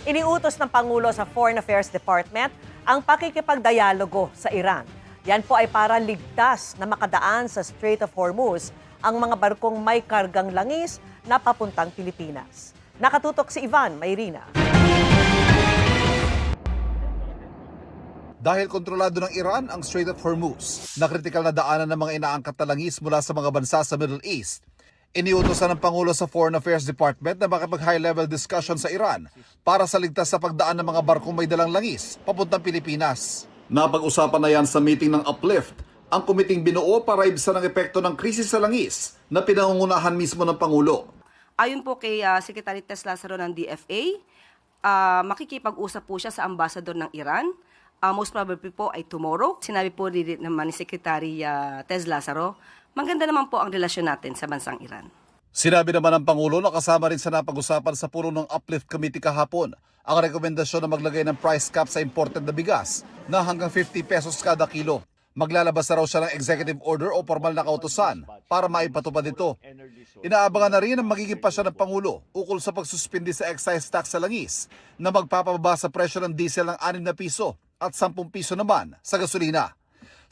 Iniutos ng Pangulo sa Foreign Affairs Department ang pakikipagdialogo sa Iran. Yan po ay para ligtas na makadaan sa Strait of Hormuz ang mga barkong may kargang langis na papuntang Pilipinas. Nakatutok si Ivan Mayrina. Dahil kontrolado ng Iran ang Strait of Hormuz, na kritikal na daanan ng mga inaangkat na langis mula sa mga bansa sa Middle East, iniutosan ng Pangulo sa Foreign Affairs Department na makipag-high-level discussion sa Iran para sa ligtas sa pagdaan ng mga barkong may dalang langis papuntang Pilipinas. Napag-usapan na yan sa meeting ng Uplift, ang komiting binuo para ibsan ang epekto ng krisis sa langis na pinangungunahan mismo ng Pangulo. Ayon po kay Secretary Tess Lazaro ng DFA, makikipag-usap po siya sa ambassador ng Iran. Most probably po ay tomorrow. Sinabi po rin naman ni Secretary Tess Lazaro, maganda naman po ang relasyon natin sa bansang Iran. Sinabi naman ng Pangulo na kasama rin sa napag-usapan sa puno ng Uplift Committee kahapon ang rekomendasyon na maglagay ng price cap sa imported na bigas na hanggang 50 pesos kada kilo. Maglalabas na raw siya ng executive order o formal na kautusan para maipatupad ito. Inaabangan na rin ang magiging pasya ng Pangulo ukol sa pagsuspindi sa excise tax sa langis na magpapababa sa presyo ng diesel ng 6 na piso at 10 piso naman sa gasolina.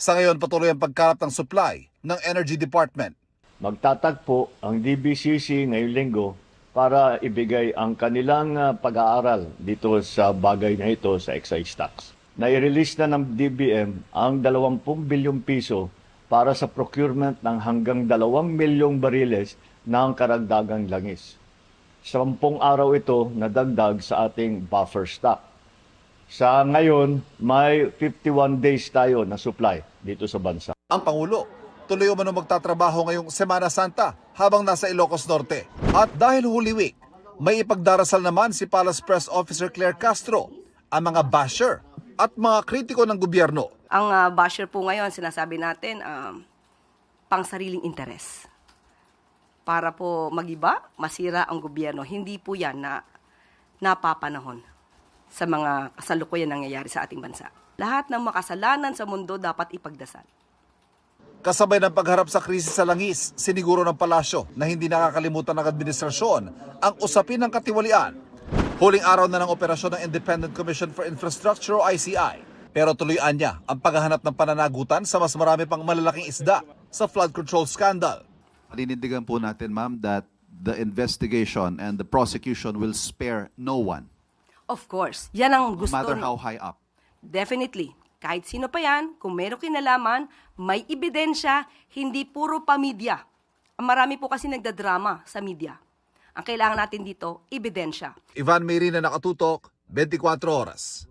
Sa ngayon, patuloy ang pagkalap ng supply ng Energy Department. Magtatagpo ang DBCC ngayong linggo para ibigay ang kanilang pag-aaral dito sa bagay na ito sa excise tax. Na-release na ng DBM ang 20 bilyong piso para sa procurement ng hanggang 2 milyong bariles ng karagdagang langis. 10 araw ito nadagdag sa ating buffer stock. Sa ngayon, may 51 days tayo na supply dito sa bansa. Ang Pangulo, tuloy umano magtatrabaho ngayong Semana Santa habang nasa Ilocos Norte. At dahil Holy Week, may ipagdarasal naman si Palace Press Officer Claire Castro, ang mga basher at mga kritiko ng gobyerno. Ang basher po ngayon, sinasabi natin, pang sariling interes. Para po magiba, masira ang gobyerno. Hindi po yan na napapanahon sa mga kasalukuyan nangyayari sa ating bansa. Lahat ng makasalanan sa mundo dapat ipagdasal. Kasabay ng pagharap sa krisis sa langis, siniguro ng palasyo na hindi nakakalimutan ng administrasyon ang usapin ng katiwalian. Huling araw na ng operasyon ng Independent Commission for Infrastructure o ICI. Pero tuluyan niya ang paghahanap ng pananagutan sa mas marami pang malalaking isda sa flood control scandal. Ninindigan po natin, ma'am, that the investigation and the prosecution will spare no one. Of course, yan ang No gusto. matter how high up. Definitely. Kahit sino pa yan, kung meron kinalaman, may ebidensya, hindi puro pa media. Marami po kasi nagdadrama sa media. Ang kailangan natin dito, ebidensya. Ivan Mayrina, nakatutok, 24 oras.